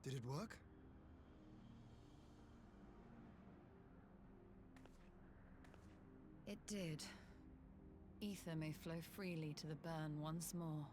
Did it work? It did. Ether may flow freely to the burn once more.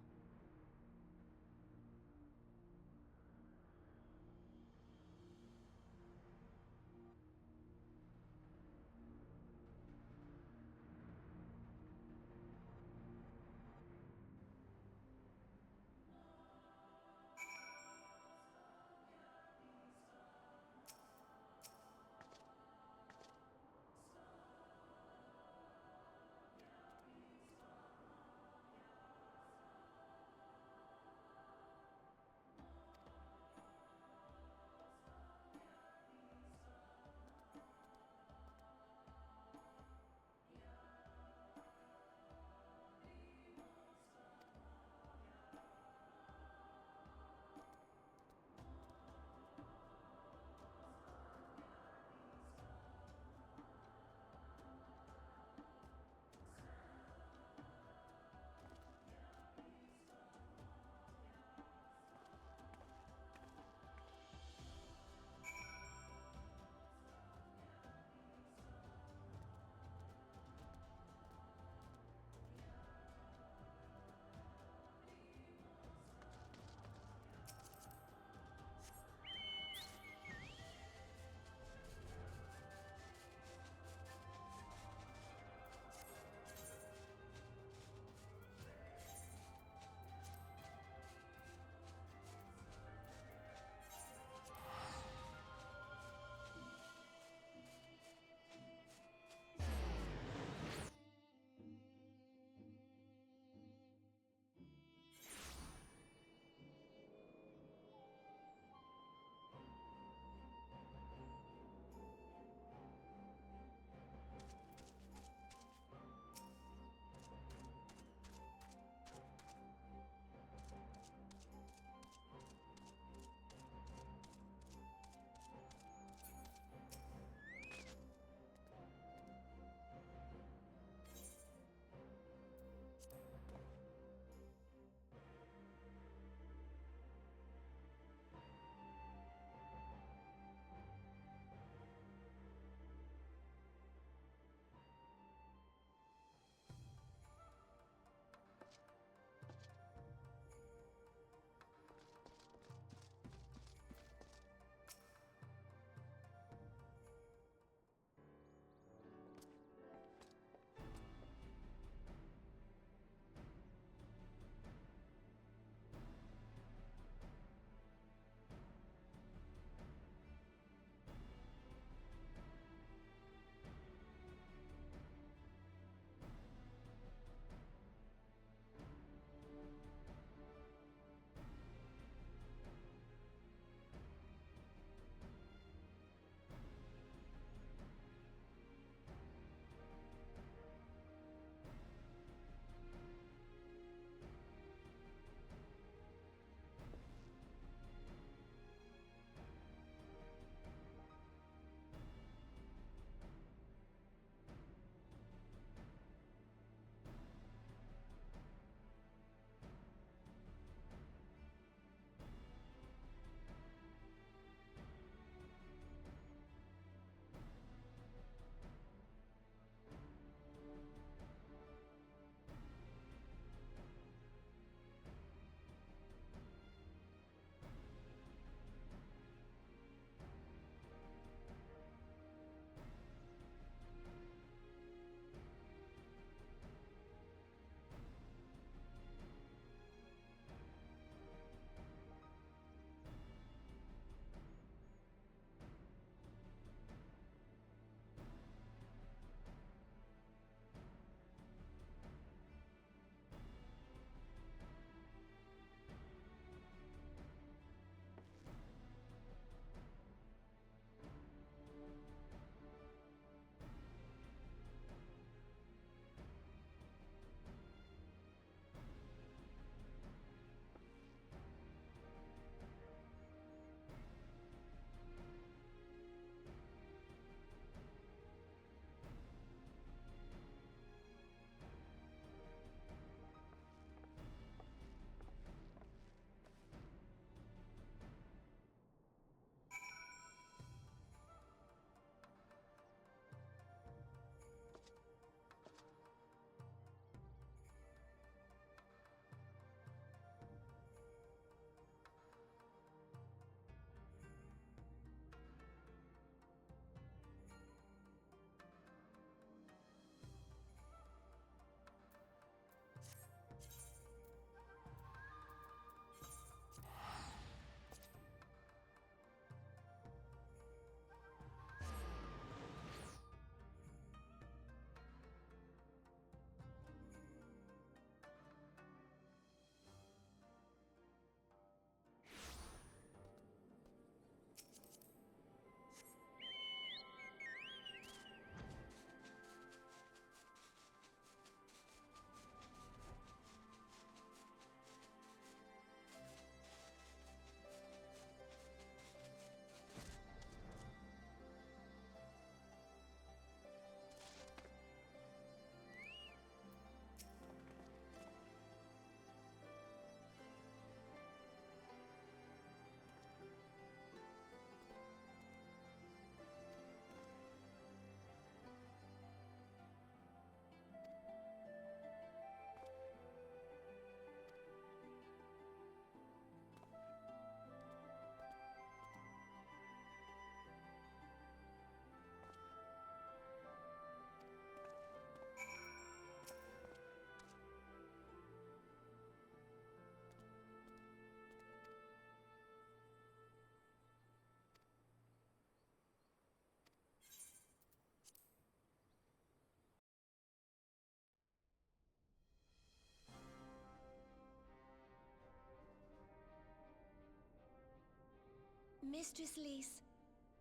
Mistress Lys,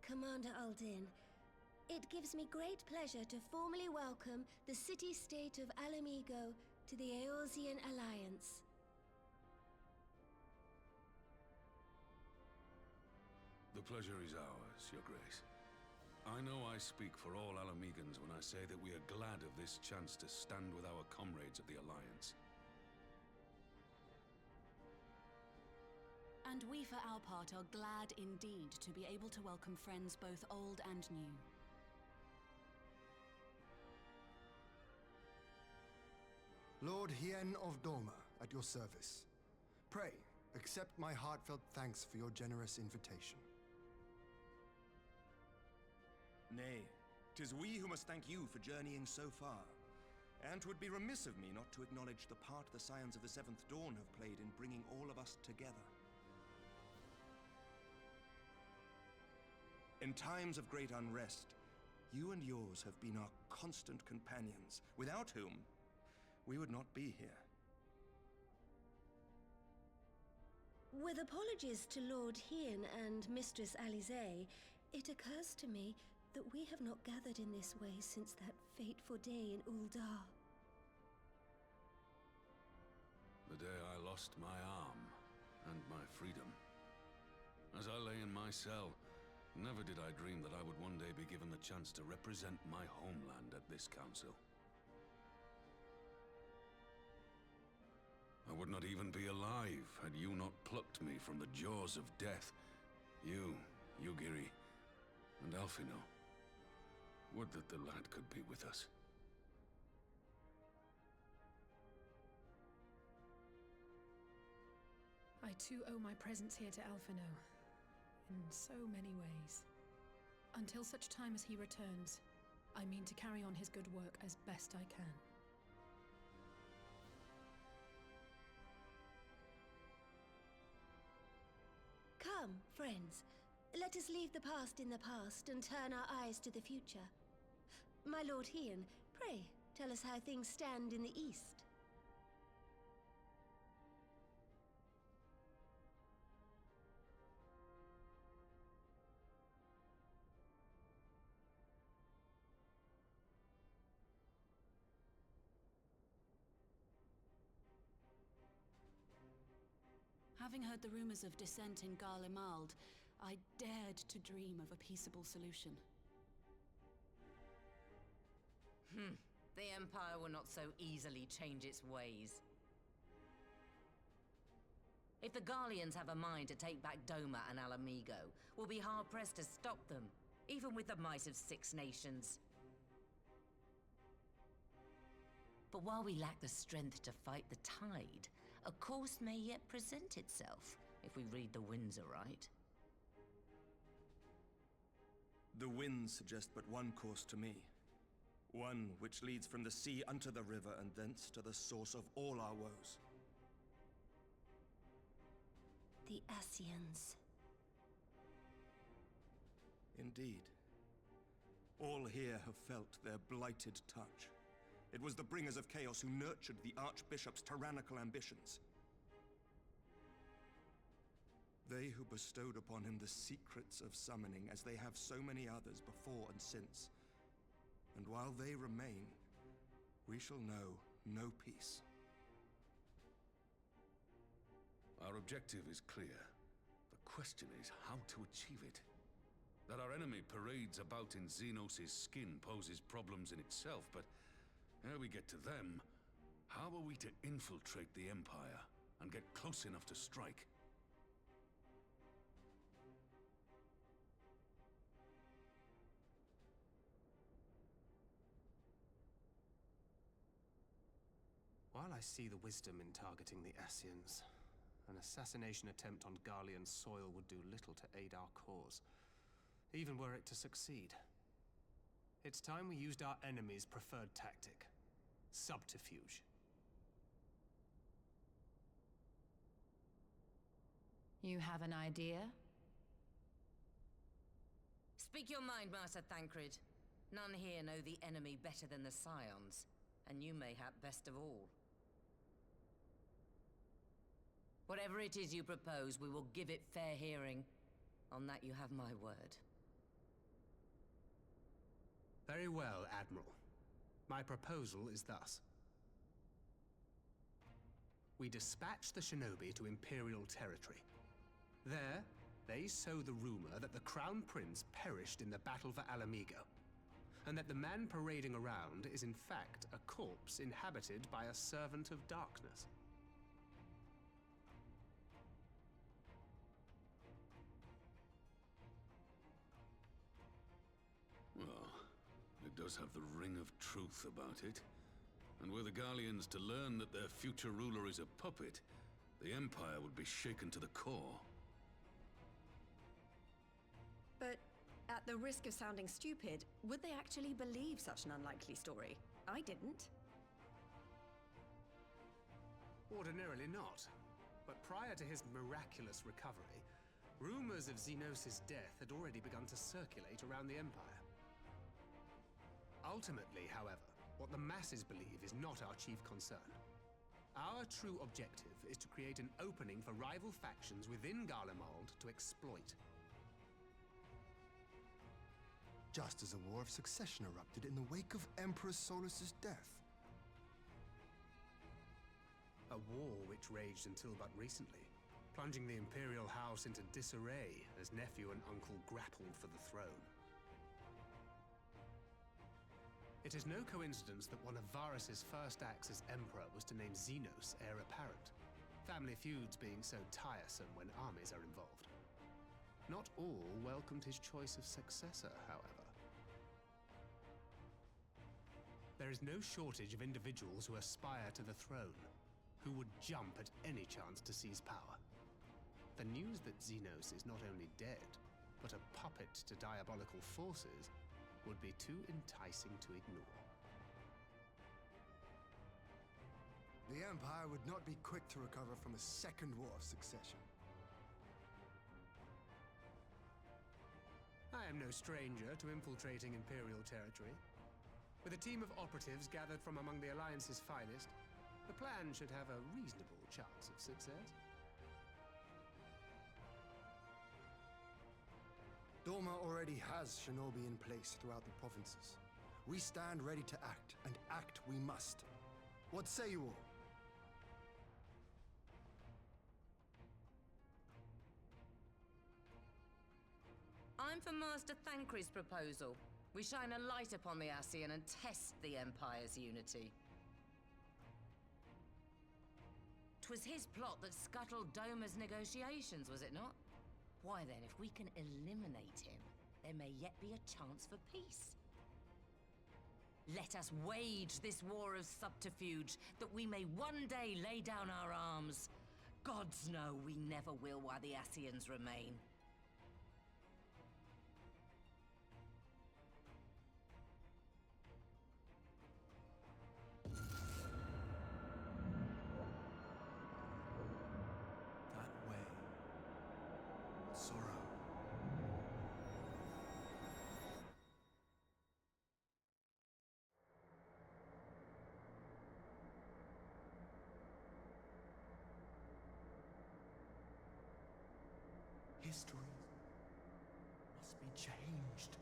Commander Aldin, it gives me great pleasure to formally welcome the city-state of Alamigo to the Eorzean Alliance. The pleasure is ours, Your Grace. I know I speak for all Alamegans when I say that we are glad of this chance to stand with our comrades of the Alliance. And we, for our part, are glad indeed to be able to welcome friends both old and new. Lord Hien of Doma, at your service. Pray, accept my heartfelt thanks for your generous invitation. Nay, 'tis we who must thank you for journeying so far. And 'twould be remiss of me not to acknowledge the part the Scions of the Seventh Dawn have played in bringing all of us together. In times of great unrest, you and yours have been our constant companions, without whom we would not be here. With apologies to Lord Hien and Mistress Alisaie, it occurs to me that we have not gathered in this way since that fateful day in Uldar. The day I lost my arm and my freedom. As I lay in my cell, never did I dream that I would one day be given the chance to represent my homeland at this council. I would not even be alive had you not plucked me from the jaws of death. You, Yugiri, and Alphino. Would that the lad could be with us. I too owe my presence here to Alphino, in so many ways. Until such time as he returns, I mean to carry on his good work as best I can. Come, friends. Let us leave the past in the past and turn our eyes to the future. My Lord Hien, pray, tell us how things stand in the east. Having heard the rumors of dissent in Garlemald, I dared to dream of a peaceable solution. The Empire will not so easily change its ways. If the Garleans have a mind to take back Doma and Alamigo, we'll be hard-pressed to stop them, even with the might of 6 nations. But while we lack the strength to fight the tide, a course may yet present itself, if we read the winds aright. The winds suggest but one course to me. One which leads from the sea unto the river and thence to the source of all our woes. The Ascians. Indeed. All here have felt their blighted touch. It was the bringers of chaos who nurtured the Archbishop's tyrannical ambitions. They who bestowed upon him the secrets of summoning, as they have so many others before and since. And while they remain, we shall know no peace. Our objective is clear. The question is how to achieve it. That our enemy parades about in Xenos' skin poses problems in itself, but ere we get to them, how are we to infiltrate the Empire and get close enough to strike? While I see the wisdom in targeting the Ascians, an assassination attempt on Garlean soil would do little to aid our cause, even were it to succeed. It's time we used our enemy's preferred tactic: subterfuge. You have an idea? Speak your mind, Master Thancred. None here know the enemy better than the Scions, and you mayhap best of all. Whatever it is you propose, we will give it fair hearing. On that you have my word. Very well, Admiral. My proposal is thus. We dispatch the shinobi to Imperial territory. There, they sow the rumor that the Crown Prince perished in the battle for Alamigo, and that the man parading around is in fact a corpse inhabited by a servant of darkness. Well, it does have the ring of truth about it. And were the Garleans to learn that their future ruler is a puppet, the Empire would be shaken to the core. But at the risk of sounding stupid, would they actually believe such an unlikely story? I didn't. Ordinarily not. But prior to his miraculous recovery, rumors of Xenos' death had already begun to circulate around the Empire. Ultimately, however, what the masses believe is not our chief concern. Our true objective is to create an opening for rival factions within Garlemald to exploit. Just as a war of succession erupted in the wake of Emperor Solus's death. A war which raged until but recently, plunging the Imperial House into disarray as nephew and uncle grappled for the throne. It is no coincidence that one of Varus's first acts as Emperor was to name Xenos heir apparent, family feuds being so tiresome when armies are involved. Not all welcomed his choice of successor, however. There is no shortage of individuals who aspire to the throne, who would jump at any chance to seize power. The news that Xenos is not only dead, but a puppet to diabolical forces would be too enticing to ignore. The Empire would not be quick to recover from a second war of succession. I am no stranger to infiltrating Imperial territory. With a team of operatives gathered from among the Alliance's finest, the plan should have a reasonable chance of success. Doma already has shinobi in place throughout the provinces. We stand ready to act, and act we must. What say you all? I'm for Master Thancred's proposal. We shine a light upon the Ascian and test the Empire's unity. 'Twas his plot that scuttled Doma's negotiations, was it not? Why then, if we can eliminate him, there may yet be a chance for peace. Let us wage this war of subterfuge, that we may one day lay down our arms. Gods know we never will while the Ascians remain. That way. Sorrow. History must be changed.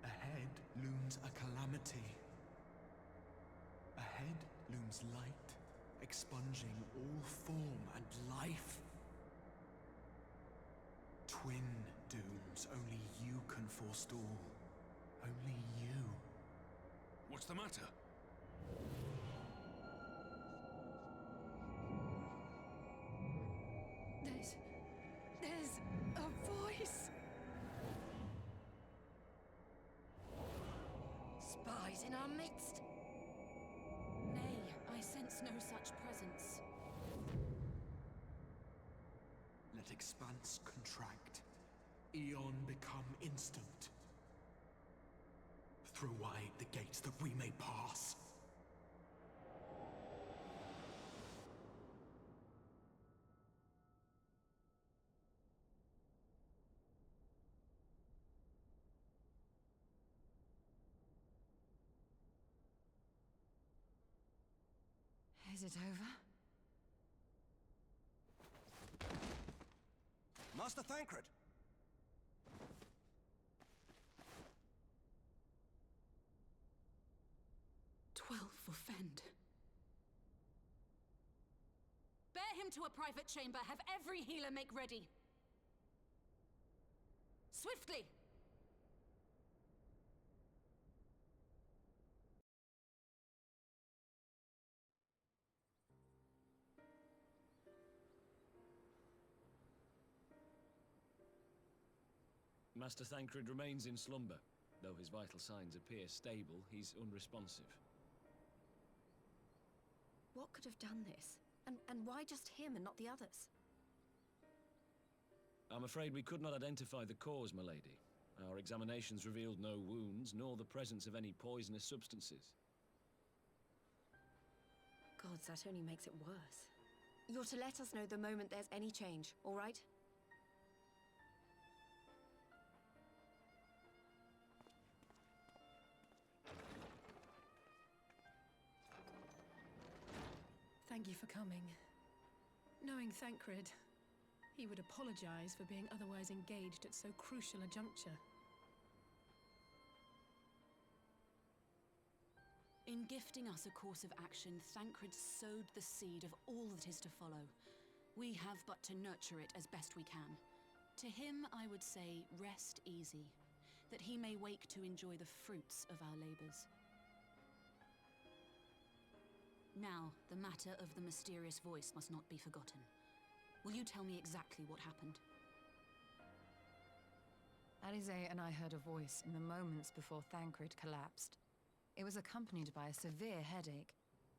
Ahead looms a calamity. Ahead looms light, expunging all form and life. Twin dooms only you can forestall. Only you. What's the matter? There's a voice. Spies in our midst? Nay, I sense no such presence. Let expanse contract. Eon become instant. Throw wide the gates that we may pass. Is it over? Master Thancred! 12 for Fend. Bear him to a private chamber. Have every healer make ready. Swiftly! Master Thancred remains in slumber. Though his vital signs appear stable, he's unresponsive. What could have done this? And why just him and not the others? I'm afraid we could not identify the cause, my lady. Our examinations revealed no wounds, nor the presence of any poisonous substances. Gods, that only makes it worse. You're to let us know the moment there's any change, all right? Thank you for coming. Knowing Thancred, he would apologize for being otherwise engaged at so crucial a juncture. In gifting us a course of action, Thancred sowed the seed of all that is to follow. We have but to nurture it as best we can. To him, I would say, rest easy, that he may wake to enjoy the fruits of our labors. Now, the matter of the mysterious voice must not be forgotten. Will you tell me exactly what happened? Alisaie and I heard a voice in the moments before Thancred collapsed. It was accompanied by a severe headache,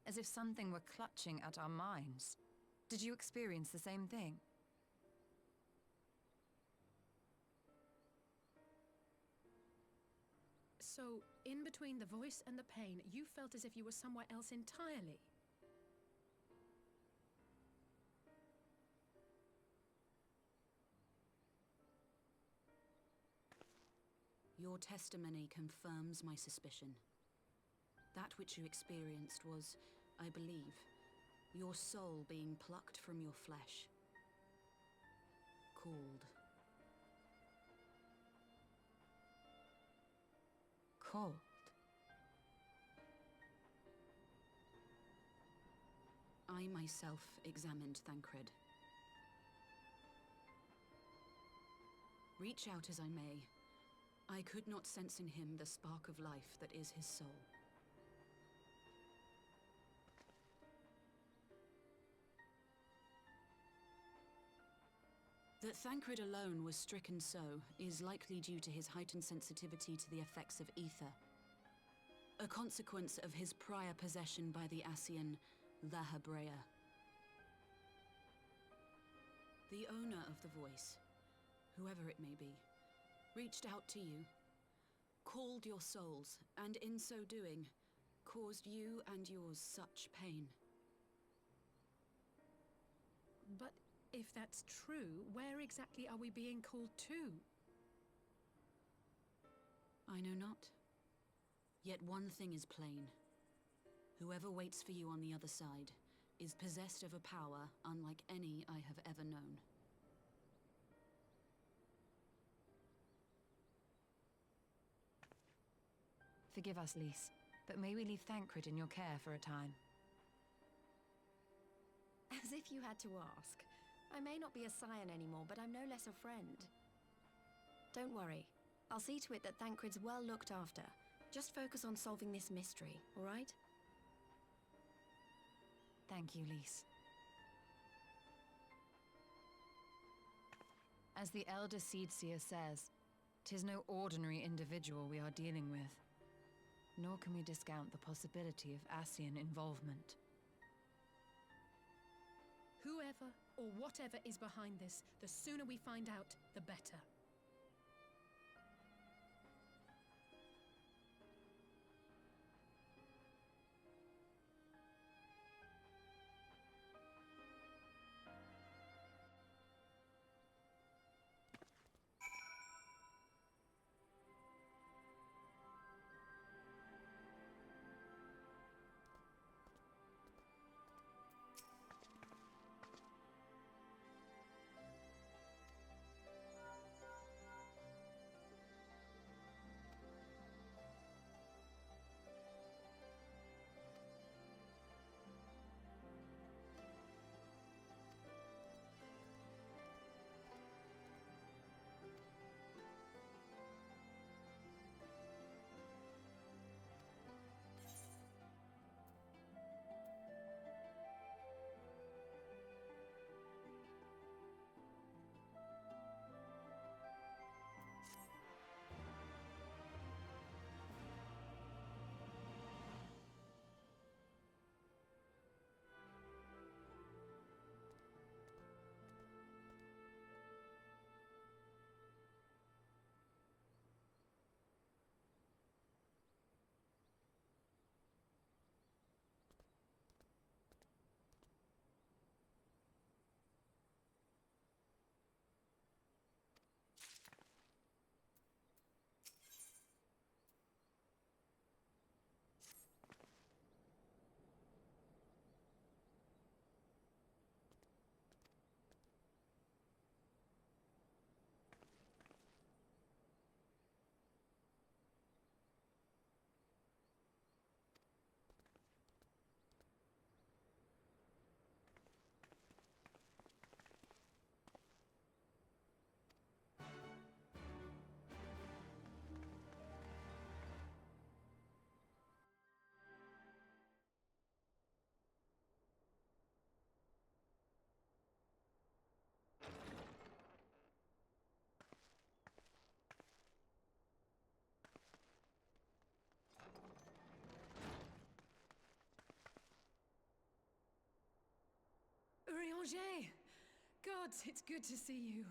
as if something were clutching at our minds. Did you experience the same thing? So, in between the voice and the pain, you felt as if you were somewhere else entirely? Your testimony confirms my suspicion. That which you experienced was, I believe, your soul being plucked from your flesh. Called. Called? I myself examined Thancred. Reach out as I may, I could not sense in him the spark of life that is his soul. That Thancred alone was stricken so is likely due to his heightened sensitivity to the effects of ether, a consequence of his prior possession by the Ascian, the Hebrea. The owner of the voice, whoever it may be, reached out to you, called your souls, and in so doing, caused you and yours such pain. But if that's true, where exactly are we being called to? I know not. Yet one thing is plain. Whoever waits for you on the other side is possessed of a power unlike any I have ever known. Forgive us, Lys, but may we leave Thancred in your care for a time? As if you had to ask. I may not be a scion anymore, but I'm no less a friend. Don't worry. I'll see to it that Thancred's well looked after. Just focus on solving this mystery, all right? Thank you, Lys. As the Elder Seedseer says, 'tis no ordinary individual we are dealing with. Nor can we discount the possibility of Ascian involvement. Whoever or whatever is behind this, the sooner we find out, the better. Roger! Gods, it's good to see you.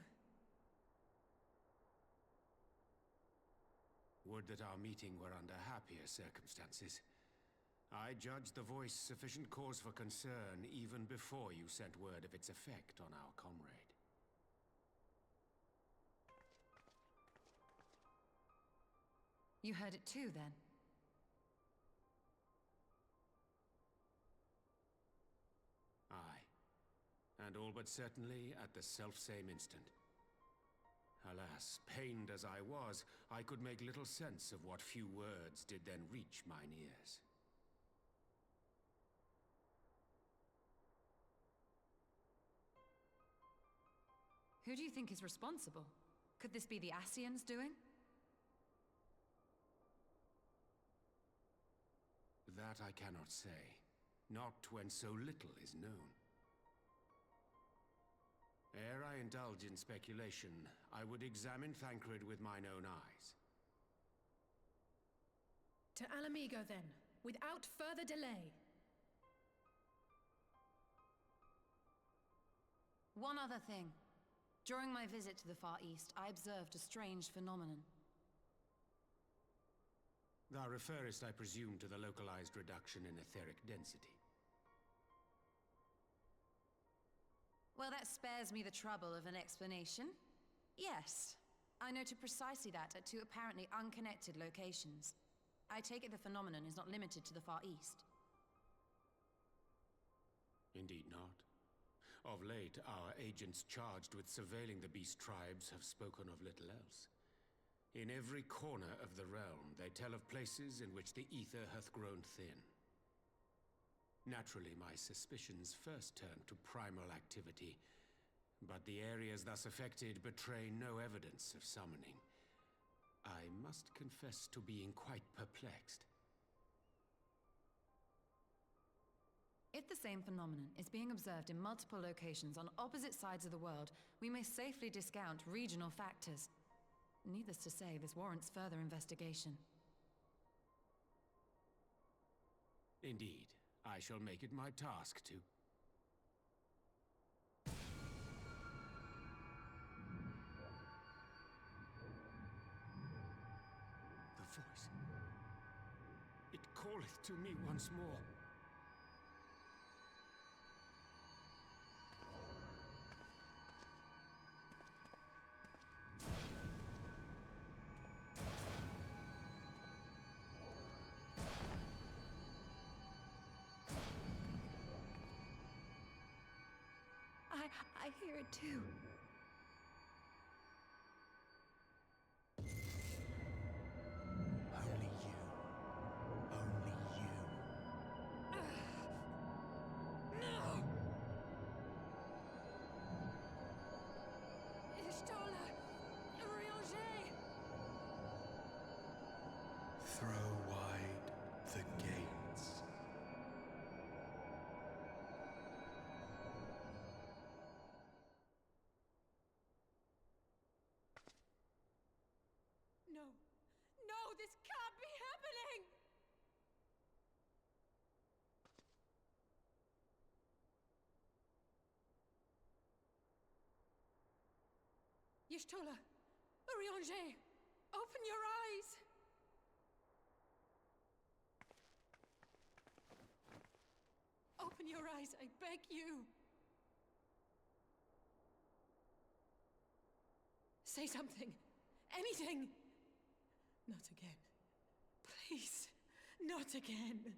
Would that our meeting were under happier circumstances. I judged the voice sufficient cause for concern even before you sent word of its effect on our comrade. You heard it too, then? Aye. And all but certainly at the selfsame instant. Alas, pained as I was, I could make little sense of what few words did then reach mine ears. Who do you think is responsible? Could this be the Ascians doing? That I cannot say. Not when so little is known. Ere I indulge in speculation, I would examine Thancred with mine own eyes. To Alamigo, then, without further delay. One other thing. During my visit to the Far East, I observed a strange phenomenon. Thou referrest, I presume, to the localized reduction in etheric density. Well, that spares me the trouble of an explanation. Yes, I noted precisely that at two apparently unconnected locations. I take it the phenomenon is not limited to the Far East. Indeed not. Of late, our agents charged with surveilling the beast tribes have spoken of little else. In every corner of the realm, they tell of places in which the ether hath grown thin. Naturally, my suspicions first turned to primal activity, but the areas thus affected betray no evidence of summoning. I must confess to being quite perplexed. If the same phenomenon is being observed in multiple locations on opposite sides of the world, we may safely discount regional factors. Needless to say, this warrants further investigation. Indeed, I shall make it my task to. The voice. It calleth to me once more. I hear it too. Only you. Only you. No! Ishtola! Rianger! Throw wide the gates. No! No, this can't be happening! Y'shtola! Rianger! Open your eyes! Open your eyes, I beg you! Say something! Anything! Not again. Please, not again.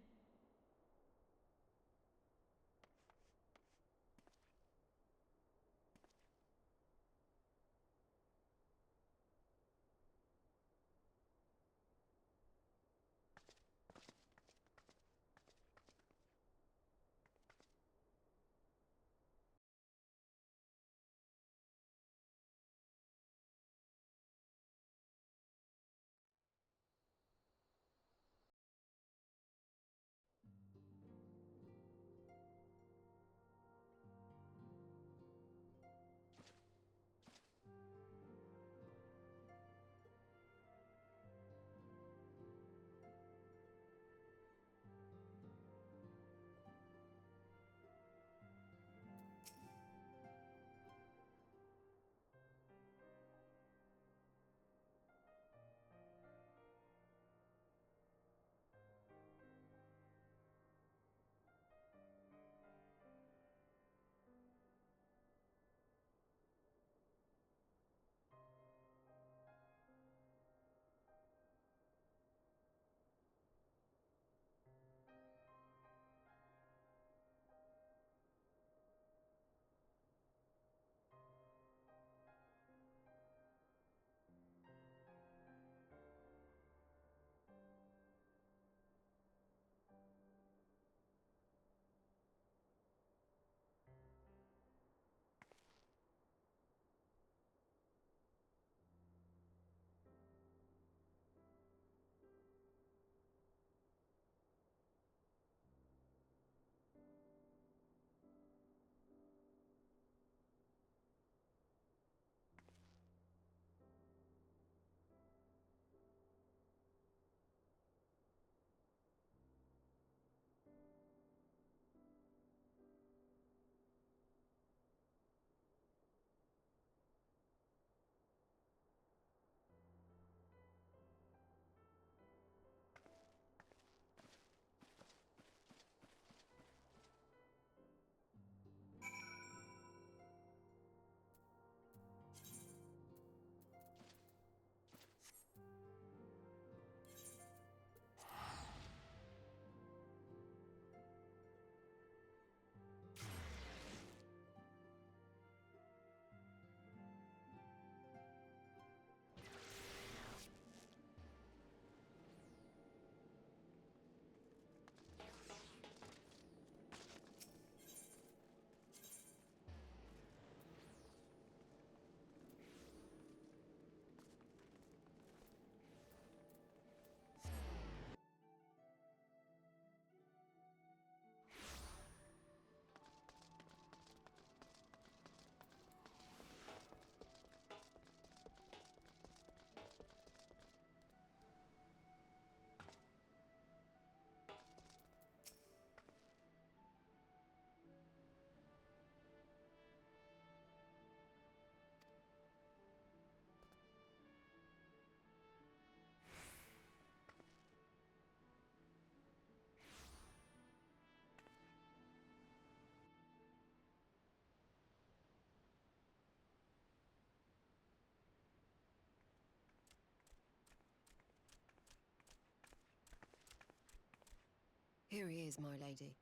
Here he is, my lady.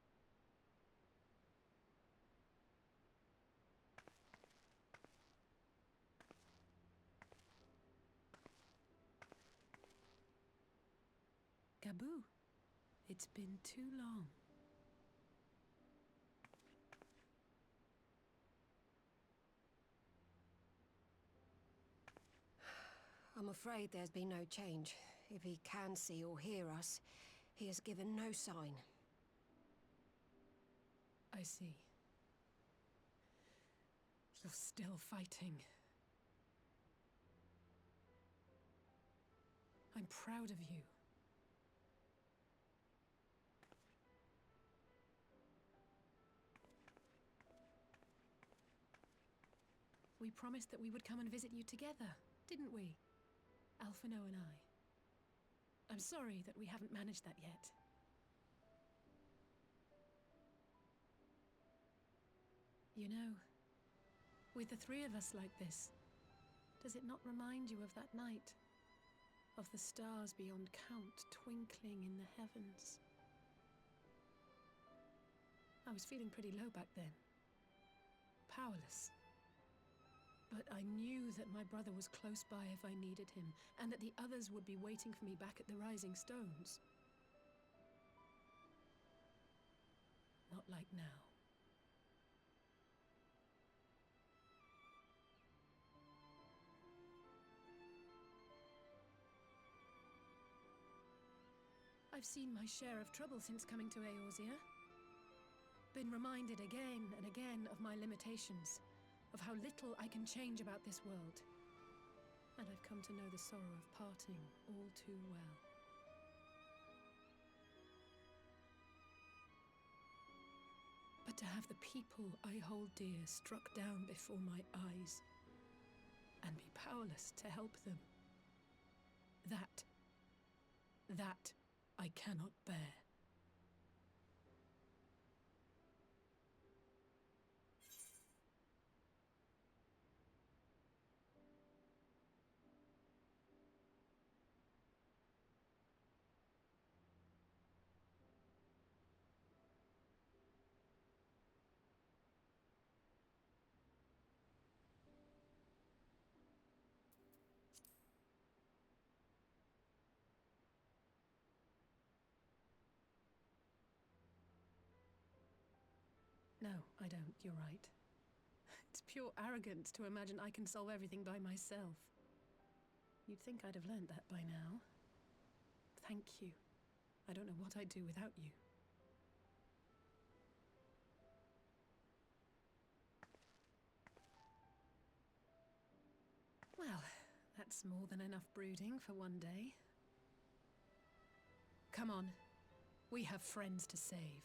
Gaboo, it's been too long. I'm afraid there's been no change. If he can see or hear us, he has given no sign. I see. You're still fighting. I'm proud of you. We promised that we would come and visit you together, didn't we? Alphino and I. I'm sorry that we haven't managed that yet. You know, with the three of us like this, does it not remind you of that night? Of the stars beyond count twinkling in the heavens? I was feeling pretty low back then. Powerless. But I knew that my brother was close by if I needed him, and that the others would be waiting for me back at the Rising Stones. Not like now. I've seen my share of trouble since coming to Eorzea. Been reminded again and again of my limitations. Of how little I can change about this world. And I've come to know the sorrow of parting all too well. But to have the people I hold dear struck down before my eyes, and be powerless to help them, that I cannot bear. No, I don't. You're right. It's pure arrogance to imagine I can solve everything by myself. You'd think I'd have learned that by now. Thank you. I don't know what I'd do without you. Well, that's more than enough brooding for one day. Come on. We have friends to save.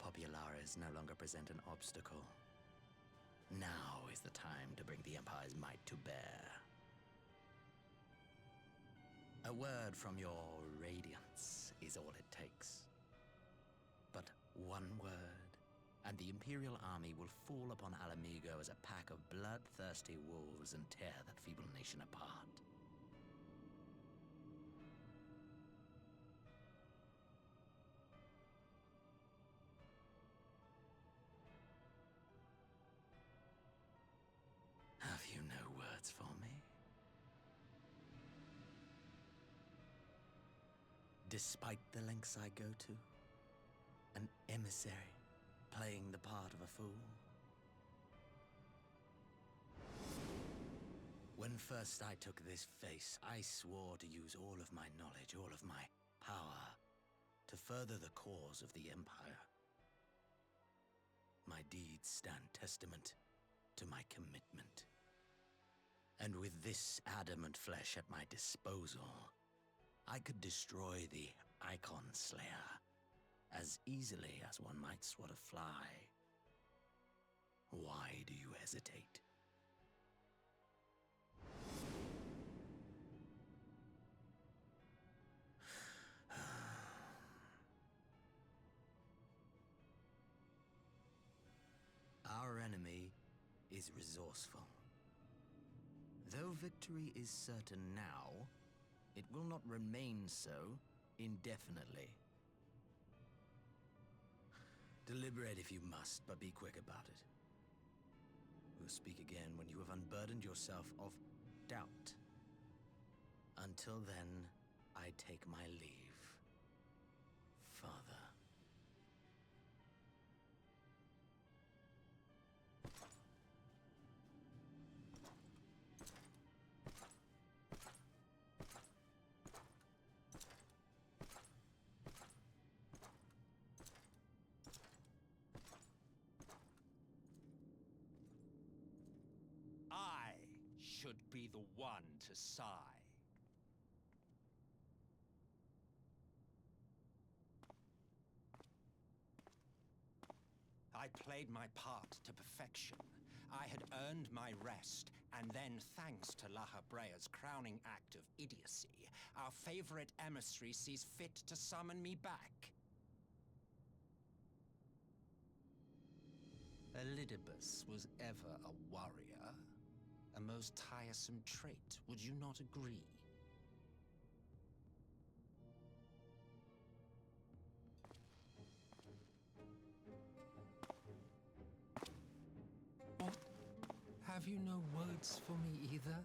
populares no longer present an obstacle. Now is the time to bring the Empire's might to bear. A word from your radiance is all it takes. But one word, and the Imperial army will fall upon Alamigo as a pack of bloodthirsty wolves and tear that feeble nation apart. Have you no words for me? Despite the lengths I go to, an emissary playing the part of a fool. When first I took this face, I swore to use all of my knowledge, all of my power, to further the cause of the Empire. My deeds stand testament to my commitment. And with this adamant flesh at my disposal, I could destroy the Icon Slayer as easily as one might swat a fly. Why do you hesitate? Our enemy is resourceful. Though victory is certain now, it will not remain so indefinitely. Deliberate if you must, but be quick about it. We'll speak again when you have unburdened yourself of doubt. Until then, I take my leave, Father. I should be the one to sigh. I played my part to perfection. I had earned my rest, and then, thanks to La Habrea's crowning act of idiocy, our favorite emissary sees fit to summon me back. Elidibus was ever a warrior. A most tiresome trait, would you not agree? What? Have you no words for me either?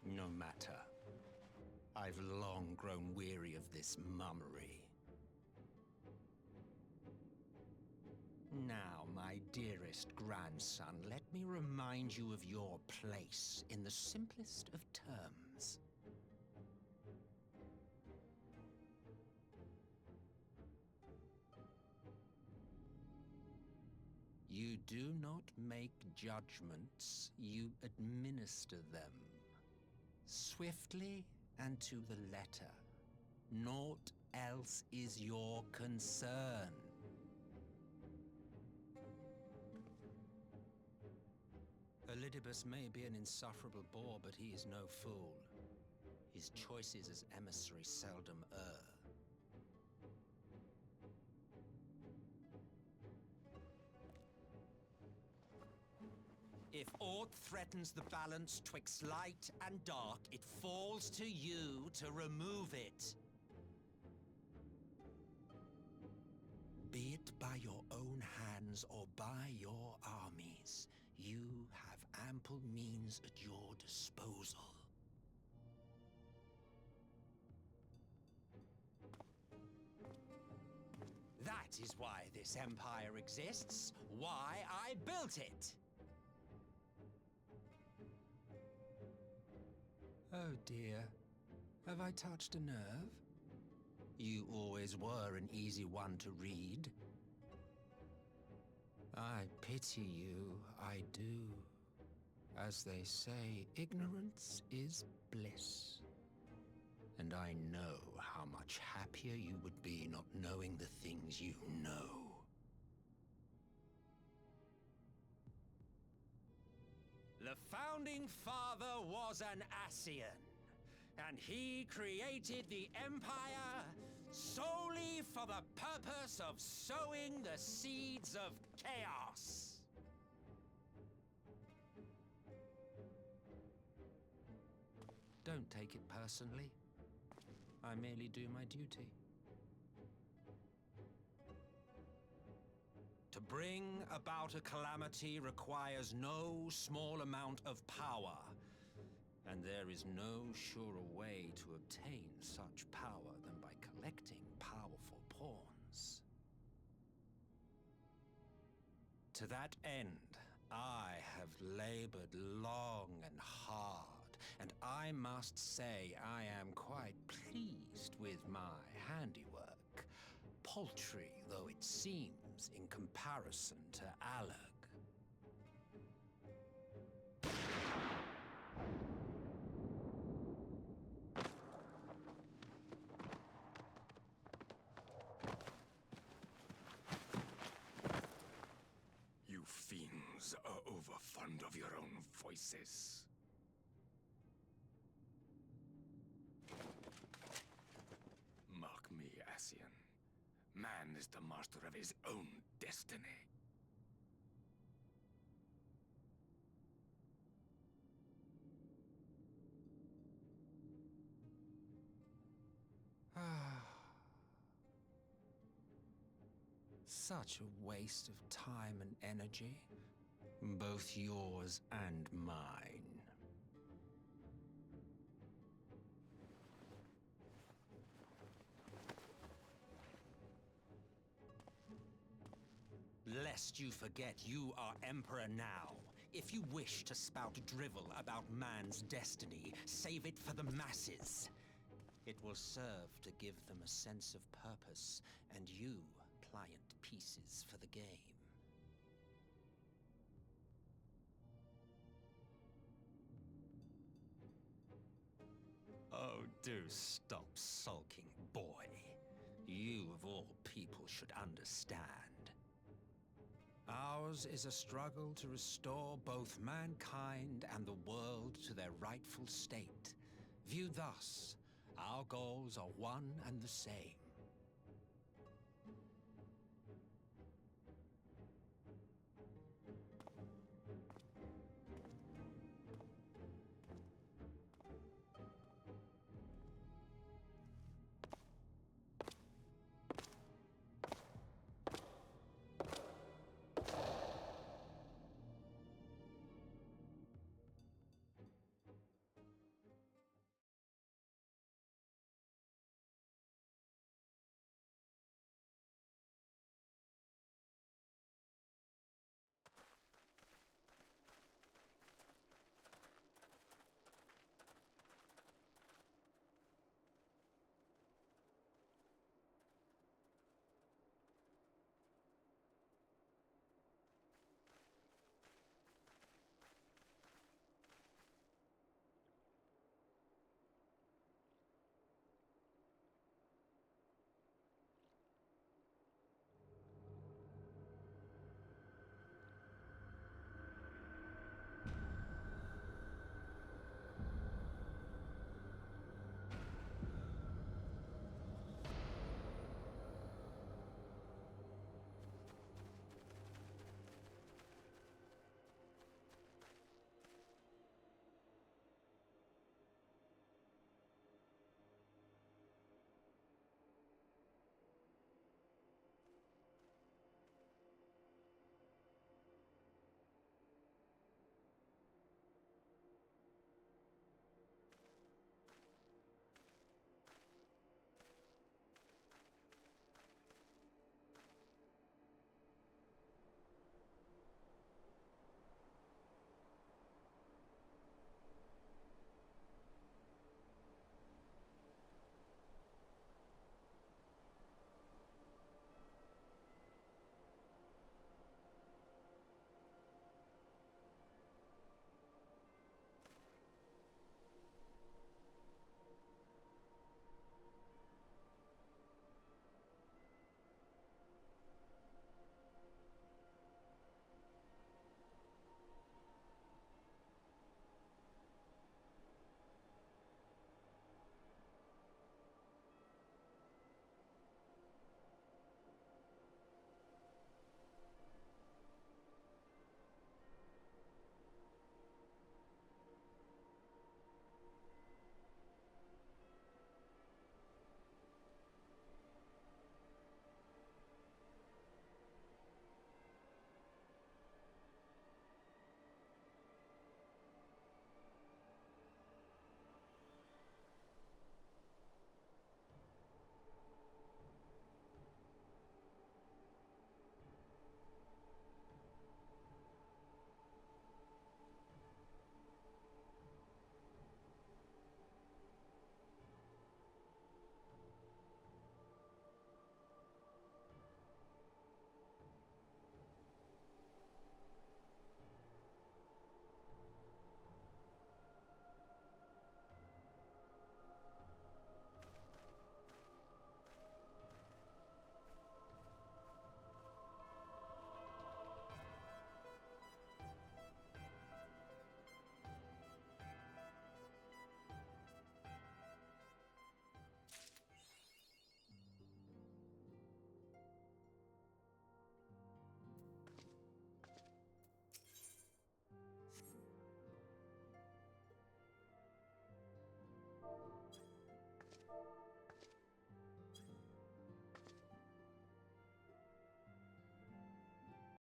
No matter. I've long grown weary of this mummery. Now, my dearest grandson, let me remind you of your place in the simplest of terms. You do not make judgments, you administer them. Swiftly and to the letter. Naught else is your concern. Elidibus may be an insufferable bore, but he is no fool. His choices as emissary seldom err. If aught threatens the balance twixt light and dark, it falls to you to remove it. Be it by your own hands or by your armies, you have ample means at your disposal. That is why this empire exists, why I built it! Oh dear, have I touched a nerve? You always were an easy one to read. I pity you, I do. As they say, ignorance is bliss. And I know how much happier happier you would be not knowing the things you know. The Founding Father was an Ascian, and he created the Empire solely for the purpose of sowing the seeds of chaos. Don't take it personally. I merely do my duty. To bring about a calamity requires no small amount of power, and there is no surer way to obtain such power than by collecting powerful pawns. To that end, I have labored long and hard, and I must say I am quite pleased with my handiwork, paltry though it seems in comparison to Alag. You fiends are overfond of your own voices. Mark me, Ascian. Man is the master of his own destiny. Such a waste of time and energy, both yours and mine. Lest you forget you are Emperor now. If you wish to spout drivel about man's destiny, save it for the masses. It will serve to give them a sense of purpose, and you pliant pieces for the game. Oh, do stop sulking, boy. You, of all people, should understand. Ours is a struggle to restore both mankind and the world to their rightful state. Viewed thus, our goals are one and the same.